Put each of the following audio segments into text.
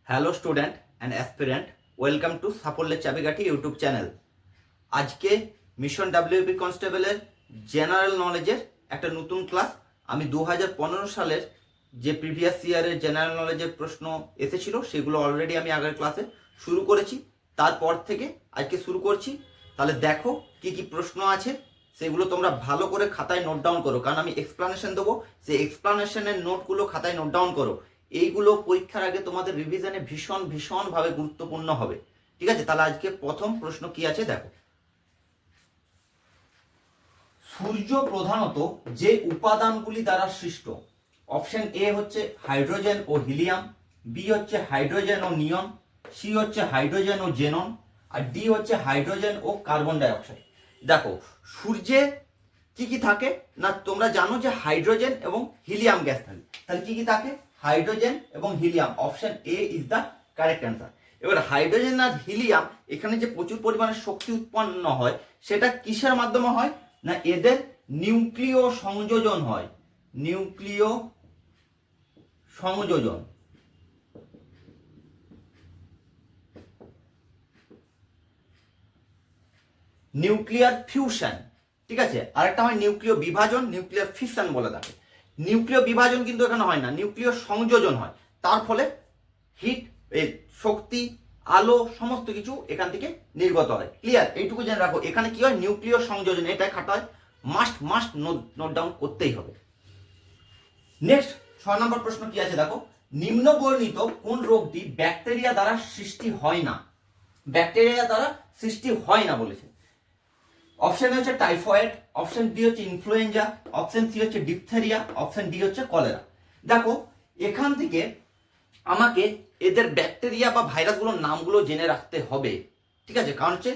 Hello student and aspirant, welcome to সাফল্যের চাবিকাঠি YouTube channel. আজকে মিশন ডাব্লিউপি কনস্টেবলের জেনারেল নলেজের একটা নতুন ক্লাস। আমি 2015 সালের যে প্রিভিয়াস ইয়ারের জেনারেল নলেজের প্রশ্ন এসেছিল সেগুলো অলরেডি আমি আগের ক্লাসে শুরু করেছি, তারপর থেকে আজকে শুরু করছি। তাহলে দেখো কি কি প্রশ্ন আছে সেগুলো তোমরা ভালো করে খাতায় নোট ডাউন করো, কারণ আমি এক্সপ্লানেশন দেবো, সেই এক্সপ্লানেশনের নোটগুলো খাতায় নোট ডাউন করো। এইগুলো পরীক্ষার আগে তোমাদের রিভিশনে ভীষণভাবে গুরুত্বপূর্ণ হবে। ঠিক আছে, তাহলে আজকে প্রথম প্রশ্ন কি আছে দেখো। সূর্য প্রধানত যে উপাদানগুলি দ্বারা সৃষ্ট, অপশন এ হচ্ছে হাইড্রোজেন ও হিলিয়াম, বি হচ্ছে হাইড্রোজেন ও নিয়ন, সি হচ্ছে হাইড্রোজেন ও জেনন, আর ডি হচ্ছে হাইড্রোজেন ও কার্বন ডাইঅক্সাইড। দেখো সূর্যে কি কি থাকে না, তোমরা জানো যে হাইড্রোজেন এবং হিলিয়াম গ্যাস থাকে। তাহলে কি কি থাকে? হাইড্রোজেন এবং helium. Option A is the correct answer. এবার হাইড্রোজেন আর হিলিয়াম এখানে যে প্রচুর পরিমাণে শক্তি উৎপন্ন হয় সেটা কিসের মাধ্যমে হয় না, এদের নিউক্লিয় সংযোজন হয়। নিউক্লিয় সংযোজন, নিউক্লিয়ার ফিউশন। ঠিক আছে, আরেকটা হয় নিউক্লিয় বিভাজন, নিউক্লিয়ার ফিশন বলে থাকে। নিউক্লিয় বিভাজন কিন্তু এখানে হয় না, নিউক্লিয় সংযোজন হয়। তার ফলে হিট, শক্তি, আলো সমস্ত কিছু এখান থেকে নির্গত হয়। ক্লিয়ার? এইটুকু জেনে রাখো, এখানে কি হয় নিউক্লিয় সংযোজন, এটা খাতায় মাস্ট নোট ডাউন করতেই হবে। নেক্সট 6 নম্বর প্রশ্ন কি আছে দেখো। নিম্নবর্ণিত কোন রোগটি ব্যাকটেরিয়া দ্বারা সৃষ্টি হয় না? ব্যাকটেরিয়া দ্বারা সৃষ্টি হয় না বলেছে। অপশন হচ্ছে টাইফয়েড, অপশন বি হচ্ছে ইনফ্লুয়েঞ্জা, অপশন সি হচ্ছে ডিপথেরিয়া, অপশন ডি হচ্ছে কলেরা। দেখো এখান থেকে আমাকে এদের ব্যাকটেরিয়া বা ভাইরাসগুলোর নামগুলো জেনে রাখতে হবে। ঠিক আছে, কারণ হচ্ছে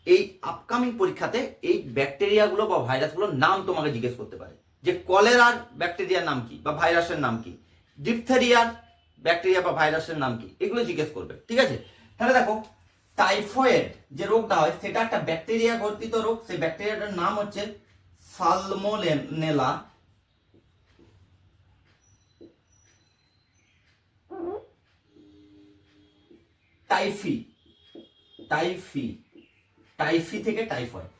এই আপকামিং পরীক্ষাতে এই ব্যাকটেরিয়াগুলো বা ভাইরাসগুলোর নাম তোমাকে জিজ্ঞেস করতে পারে, যে কলেরার ব্যাকটেরিয়ার নাম কি বা ভাইরাসের নাম কি, ডিপথেরিয়ার ব্যাকটেরিয়া বা ভাইরাসের নাম কি, এগুলো জিজ্ঞেস করবে। ঠিক আছে, তাহলে দেখো টাইফয়েড যে রোগটা হয় সেটা একটা ব্যাকটেরিয়া গঠিত রোগ। সেই ব্যাকটেরিয়াটার নাম হচ্ছে সালমোনেলা টাইফি। টাইফি থেকে টাইফয়েড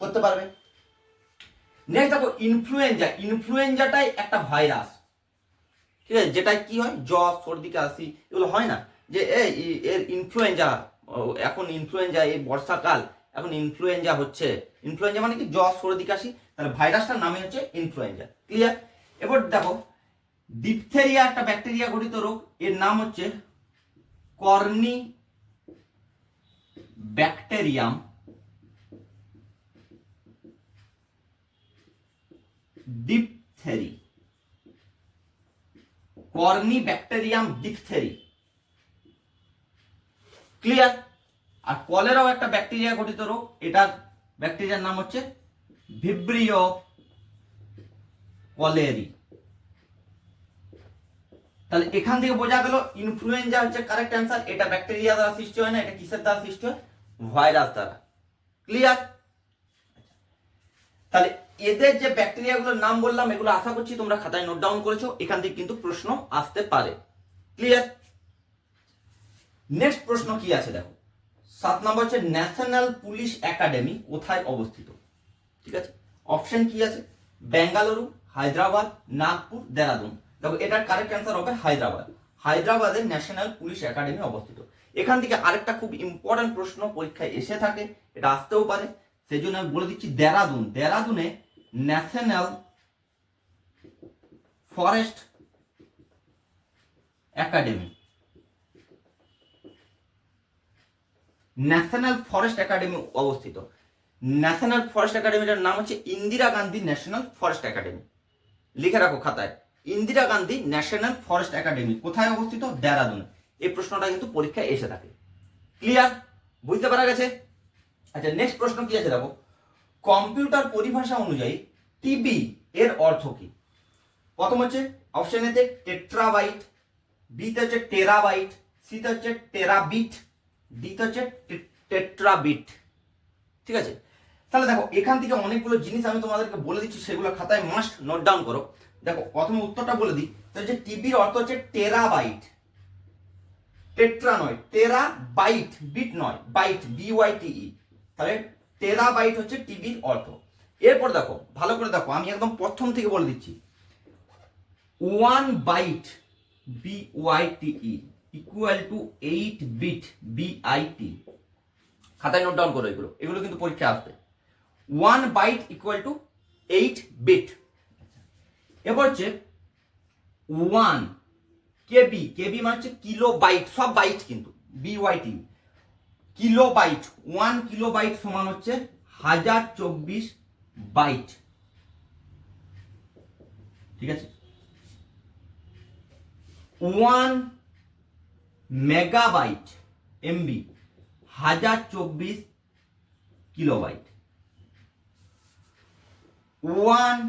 করতে পারবে। নেক্সট দেখো ইনফ্লুয়েঞ্জা। ইনফ্লুয়েঞ্জাটাই একটা ভাইরাস। ঠিক আছে, যেটা কি হয় জ্বর, সর্দি, কাশি এগুলো হয় না, যে এর ইনফ্লুয়েঞ্জা, এখন ইনফ্লুয়েঞ্জা, এই বর্ষাকাল এখন ইনফ্লুয়েঞ্জা হচ্ছে। ইনফ্লুয়েঞ্জা মানে কি জ্বর, সর্দি, কাশি, তাহলে ভাইরাসটার নামই হচ্ছে ইনফ্লুয়েঞ্জা। ক্লিয়ার? এবার দেখো ডিপথেরিয়া একটা ব্যাকটেরিয়া গঠিত রোগ, এর নাম হচ্ছে corynebacterium diphtheriae. Corynebacterium diphtheriae. Clear? আর কলেরাও একটা ব্যাকটেরিয়া গঠিত রোগ, এটার ব্যাকটেরিয়ার নাম হচ্ছে ভিব্রিও কলেরি। তাহলে এখান থেকে বোঝা গেল ইনফ্লুয়েঞ্জা হচ্ছে কারেক্ট অ্যান্সার। এটা ব্যাকটেরিয়া দ্বারা সৃষ্টি হয় না, এটা কিসের দ্বারা সৃষ্টি হয়? ভাইরাস দ্বারা। ক্লিয়ার? তাহলে এদের যে ব্যাকটেরিয়াগুলোর নাম বললাম এগুলো আশা করছি তোমরা খাতায় নোট ডাউন করেছো, এখান থেকে কিন্তু প্রশ্ন আসতে পারে। ক্লিয়ার? নেক্সট প্রশ্ন কি আছে দেখো। 7 নম্বর হচ্ছে ন্যাশনাল পুলিশ একাডেমি কোথায় অবস্থিত? ঠিক আছে, অপশন কি আছে? বেঙ্গালুরু, হায়দ্রাবাদ, নাগপুর, দেরাদুন। দেখো এটার কারেক্ট অ্যান্সার হবে হায়দ্রাবাদ। হায়দ্রাবাদে ন্যাশনাল পুলিশ একাডেমি অবস্থিত। এখান থেকে আরেকটা খুব ইম্পর্টেন্ট প্রশ্ন পরীক্ষায় এসে থাকে, এটা আসতেও পারে, সেই জন্য আমি বলে দিচ্ছি দেরাদুন। দেরাদুনে national forest academy, national forest academy অবস্থিত। ন্যাশনাল ফরেস্ট একাডেমিটার নাম হচ্ছে Indira Gandhi national forest academy. লিখে রাখো খাতায়, Indira Gandhi national forest academy কোথায় অবস্থিত? দেরাদুনে। এই প্রশ্নটা কিন্তু পরীক্ষায় এসে থাকে। ক্লিয়ার? বুঝতে পারা গেছে? আচ্ছা নেক্সট প্রশ্ন কি আছে দেখো। কম্পিউটার পরিভাষা অনুযায়ী টিবি এর অর্থ কি? প্রথম হচ্ছে অপশন এতে টেট্রাবাইট, বিতে হচ্ছে টেরাবাইট, সিতে হচ্ছে টেরাবিট, ডিতে হচ্ছে টেট্রাবিট। ঠিক আছে, তাহলে দেখো এখান থেকে অনেকগুলো জিনিস আমি তোমাদেরকে বলে দিচ্ছি, সেগুলো খাতায় মাস্ট নোট ডাউন করো। দেখো প্রথমে উত্তরটা বলে দিই, যে টিবির অর্থ হচ্ছে টেরাবাইট। টেট্রা নয়, টেরা বাইট, বিট নয়, বাইট, BYTE। তাহলে টেরাবাইট হচ্ছে টিবির অর্থ। এরপর দেখো, ভালো করে দেখো, আমি একদম প্রথম থেকে বলে দিচ্ছি। 1 byte, BYTE equal to 8 bit, BIT। খাতায় নোট ডাউন করো এগুলো, এগুলো কিন্তু পরীক্ষা আসবে। 1 বাইট ইকুয়াল টু 8 বিট। এরপর হচ্ছে 1 কেবি, কেবি মানে হচ্ছে কিলো বাইট, সব বাইট কিন্তু, BYT kilobyte. 1 kilobyte সমান হচ্ছে 1024 বাইট, ঠিক আছে। 1 megabyte, MB 1024 kilobyte. 1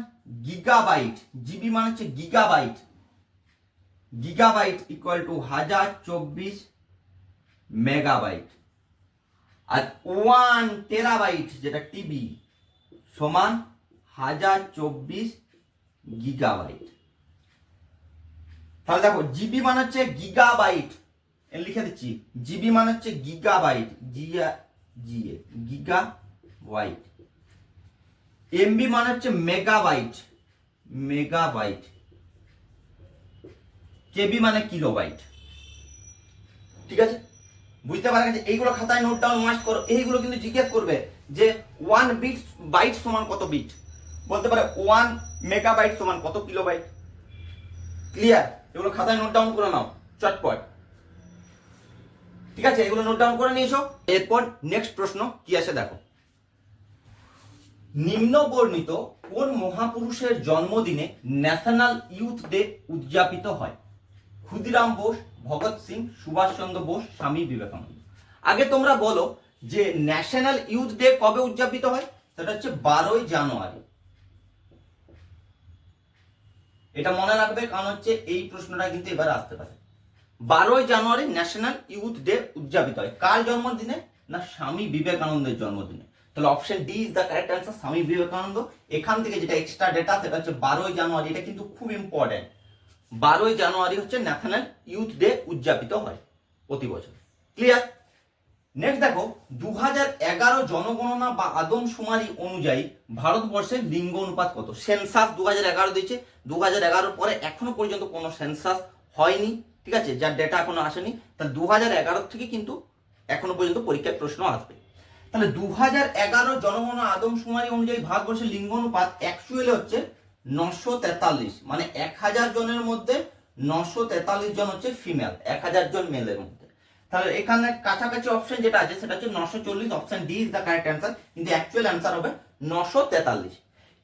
gigabyte, GB মানে হচ্ছে gigabyte, gigabyte equal to 1024 megabyte. আর 1 টেরাবাইট যেটা টিবি সমান 1024 গিগাবাইট। তাহলে দেখো, জিবি মানে হচ্ছে গিগাবাইট, লিখে দিচ্ছি, জিবি মানে হচ্ছে গিগাবাইট, গিগাবাইট। এমবি মানে হচ্ছে মেগাবাইট, মেগাবাইট। কেবি মানে কিলোবাইট, ঠিক আছে। বুঝতে পারা গেছে? এইগুলো খাতায় নোট ডাউন মাস্ট করো। এইগুলো কিন্তু জিজ্ঞেস করবে যে 1 বিট বাইট সমান কত বিট, বলতে পারে 1 মেগাবাইট সমান কত কিলোবাইট। ক্লিয়ার? এগুলো খাতায় নোট ডাউন করে নাও চটপট, ঠিক আছে। এগুলো নোট ডাউন করে নিয়েছো। এরপর নেক্সট প্রশ্ন কি আছে দেখো। নিম্ন বর্ণিত কোন মহাপুরুষের জন্মদিনে ন্যাশনাল ইউথ ডে উদযাপিত হয়? ক্ষুদিরাম বোস, ভগৎ সিং, সুভাষচন্দ্র বোস, স্বামী বিবেকানন্দ। আগে তোমরা বলো যে ন্যাশনাল ইউথ ডে কবে উদযাপিত হয়? সেটা হচ্ছে 12ই জানুয়ারি। এটা মনে রাখবে, কারণ হচ্ছে এই প্রশ্নটা কিন্তু এবার আসতে পারে। 12ই জানুয়ারি ন্যাশনাল ইউথ ডে উদযাপিত হয় কার জন্মদিনে? না, স্বামী বিবেকানন্দের জন্মদিনে। তাহলে option D is the correct answer, Swami Vivekananda. এখান থেকে যেটা এক্সট্রা ডেটা সেটা হচ্ছে 12ই জানুয়ারি। এটা কিন্তু খুব ইম্পর্টেন্ট। 12ই জানুয়ারি হচ্ছে ন্যাশনাল ইউথ ডে উদযাপিত হয় প্রতি বছর। ক্লিয়ার? নেক্সট দেখো, 2011 জনগণনা বা আদমশুমারি অনুযায়ী ভারতবর্ষের লিঙ্গ অনুপাত কত? সেন্সাস 2011 দিয়েছে, 2011 পরে এখনো পর্যন্ত কোনো সেন্সাস হয়নি, ঠিক আছে, যার ডেটা এখনো আসেনি। তাহলে 2011 থেকে কিন্তু এখনো পর্যন্ত পরীক্ষায় প্রশ্ন আসবে। তাহলে 2011 জনগণনা আদমশুমারি অনুযায়ী ভারতবর্ষের লিঙ্গ অনুপাত অ্যাকচুয়ালি হচ্ছে 943। মানে 1000 জনের মধ্যে 943 জন হচ্ছে ফিমেল, 1000 জন মেলের মধ্যে। তাহলে এখানে কাছাকাছি অপশন যেটা আছে সেটা হচ্ছে 940। Option D is the correct answer, কিন্তু অ্যাকচুয়াল অ্যান্সার হবে 943।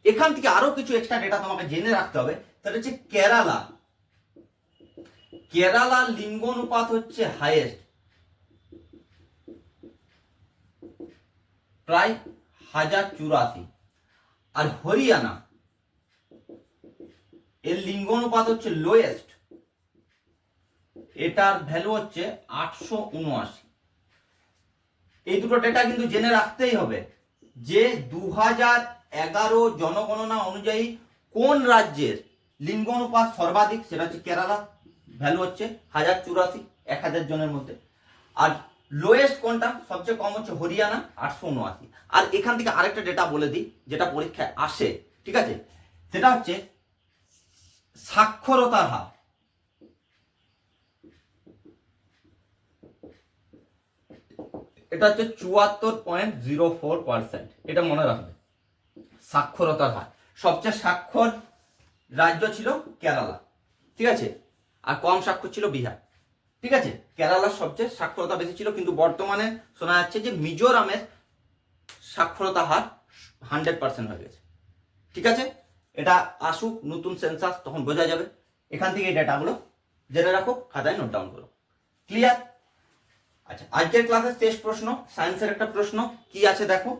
এখান থেকে আরো কিছু এক্সট্রা ডেটা তোমাকে জেনে রাখতে হবে। সেটা হচ্ছে কেরালা, কেরালার লিঙ্গ অনুপাত হচ্ছে হাইয়েস্ট, প্রায় 1084। আর হরিয়ানা এর লিঙ্গ অনুপাত হচ্ছে লোয়েস্ট, এটার ভ্যালু হচ্ছে 879। এই দুটো ডেটা কিন্তু জেনে রাখতেই হবে যে 2011 জনগণনা অনুযায়ী কোন রাজ্যের লিঙ্গ অনুপাত সর্বাধিক? সেটা হচ্ছে কেরালা, ভ্যালু হচ্ছে 1084, 1000 জনের মধ্যে। আর লোয়েস্ট কোনটা? সবচেয়ে কম হচ্ছে হরিয়ানা, 879। আর এখান থেকে আরেকটা ডেটা বলে দিই যেটা পরীক্ষায় আসে, ঠিক আছে, সেটা হচ্ছে সাক্ষরতার হার। এটা হচ্ছে 74.04%। এটা মনে রাখবে, সাক্ষরতার হার। সবচেয়ে স্বাক্ষর রাজ্য ছিল কেরালা, ঠিক আছে, আর কম স্বাক্ষর ছিল বিহার, ঠিক আছে। কেরালার সবচেয়ে সাক্ষরতা বেশি ছিল, কিন্তু বর্তমানে শোনা যাচ্ছে যে মিজোরামের সাক্ষরতা হার 100% হয়ে গেছে, ঠিক আছে। এটা আসুক নতুন সেন্সাস, তখন বোঝা যাবে। এখান থেকে এই ডেটাগুলো জেনে রাখো, খাতায় নোট ডাউন করো। ক্লিয়ার? আচ্ছা, আজকের ক্লাসের শেষ প্রশ্ন, সায়েন্সের একটা প্রশ্ন কি আছে দেখো।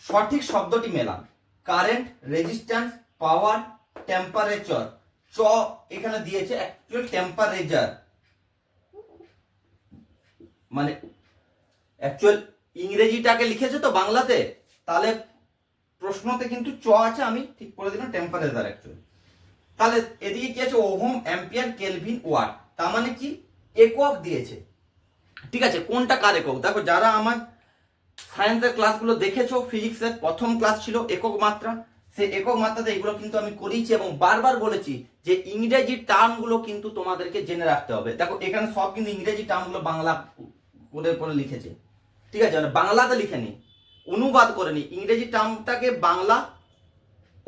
সঠিক শব্দটি মেলান। কারেন্ট, রেজিস্ট্যান্স, পাওয়ার, টেম্পারেচার। চ এখানে দিয়েছে, অ্যাকচুয়াল টেম্পারেচার মানে অ্যাকচুয়াল ইংরেজিটাকে লিখেছে তো বাংলাতে, তাহলে প্রশ্নতে কিন্তু চ আছে, আমি ঠিক করে দিলাম টেম্পারেচার অ্যাকচুয়ালি। তাহলে এদিকে কি আছে? Ohm, ampere, kelvin, watt. তার মানে কি? একক দিয়েছে, ঠিক আছে। কোনটা কার একক? দেখো যারা আমার সায়েন্সের ক্লাসগুলো দেখেছো, ফিজিক্সের প্রথম ক্লাস ছিল একক মাত্রা, সেই একক মাত্রাতে এগুলো কিন্তু আমি করিয়েছি এবং বারবার বলেছি যে ইংরেজি টার্মগুলো কিন্তু তোমাদেরকে জেনে রাখতে হবে। দেখো এখানে সব কিন্তু ইংরেজি টার্মগুলো বাংলা করে লিখেছে, ঠিক আছে, মানে বাংলাতে লিখেনি, অনুবাদ করেনি, ইংরেজি টার্মটাকে বাংলা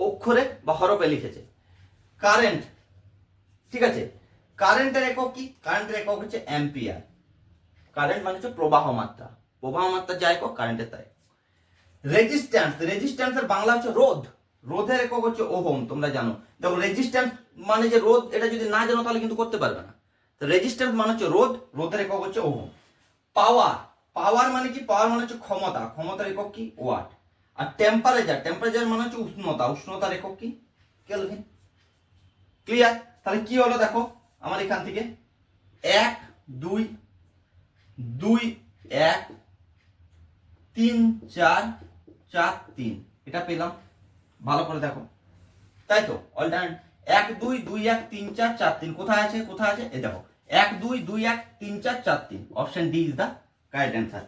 অক্ষরে বা হরফে লিখেছে। কারেন্ট, ঠিক আছে, কারেন্টের একক কি? কারেন্টের একক হচ্ছে অ্যাম্পিয়ার। কারেন্ট মানে হচ্ছে প্রবাহ মাত্রা, প্রবাহ মাত্রা যা একক কারেন্টের তাই। রেজিস্ট্যান্স, রেজিস্ট্যান্সের বাংলা হচ্ছে রোধ, রোধের একক হচ্ছে ওহম, তোমরা জানো। দেখো রেজিস্ট্যান্স মানে যে রোধ, এটা যদি না জানো তাহলে কিন্তু করতে পারবে না। তো রেজিস্ট্যান্স মানে হচ্ছে রোধ, রোধের একক হচ্ছে ওহম। পাওয়ার, পাওয়ার মানে কি? পাওয়ার মানে হচ্ছে ক্ষমতা, ক্ষমতার একক কি? ওয়াট। আর টেম্পারেচার, টেম্পারেচার মানে হচ্ছে উষ্ণতা, উষ্ণতার একক কি? কেলভিন। ক্লিয়ার? তাহলে কি হলো দেখো আমার এখান থেকে 1 2 2 1 3 4 4 3 এটা পেলাম। ভালো করে দেখো, তাই তো অল্টারনেট 1 2 2 1 3 4 4 3 কোথায় আছে? কোথায় আছে? এই দেখো 1 2 2 1 3 4 4 3, option D is the correct answer.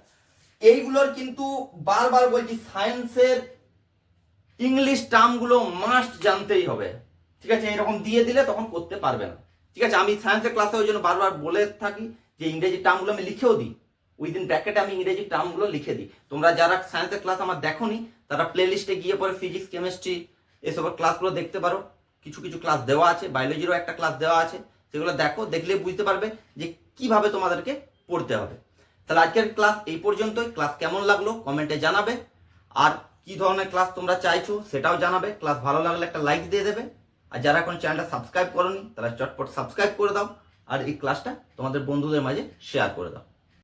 এইগুলোর কিন্তু বারবার বলছি সায়েন্সের ইংলিশ টার্মগুলো মাস্ট জানতেই হবে, ঠিক আছে। এরকম দিয়ে দিলে তখন করতে পারবে না, ঠিক আছে। আমি সায়েন্সের ক্লাসে ওই জন্য বারবার বলে থাকি যে ইংরেজি টার্মগুলো আমি লিখেও দিই, উইদিন ব্র্যাকেটে আমি ইংরেজি টার্মগুলো লিখে দিই। তোমরা যারা সায়েন্সের ক্লাস আমার দেখোনি তারা প্লে লিস্টে গিয়ে পরে ফিজিক্স, কেমিস্ট্রি এসবের ক্লাসগুলো দেখতে পারো, কিছু কিছু ক্লাস দেওয়া আছে, বায়োলজিরও একটা ক্লাস দেওয়া আছে, সেগুলো দেখো, দেখলে বুঝতে পারবে যে কিভাবে তোমাদেরকে পড়তে হবে। তাহলে আজকের ক্লাস এই পর্যন্তই। ক্লাস কেমন লাগলো কমেন্টে জানাবে, আর কি ধরনের ক্লাস তোমরা চাইছো সেটাও জানাবে। ক্লাস ভালো লাগলে একটা লাইক দিয়ে দেবে, আর যারা এখন চ্যানেলটা সাবস্ক্রাইব করোনি তারা চটপট সাবস্ক্রাইব করে দাও, আর এই ক্লাসটা তোমাদের বন্ধুদের মাঝে শেয়ার করে দাও।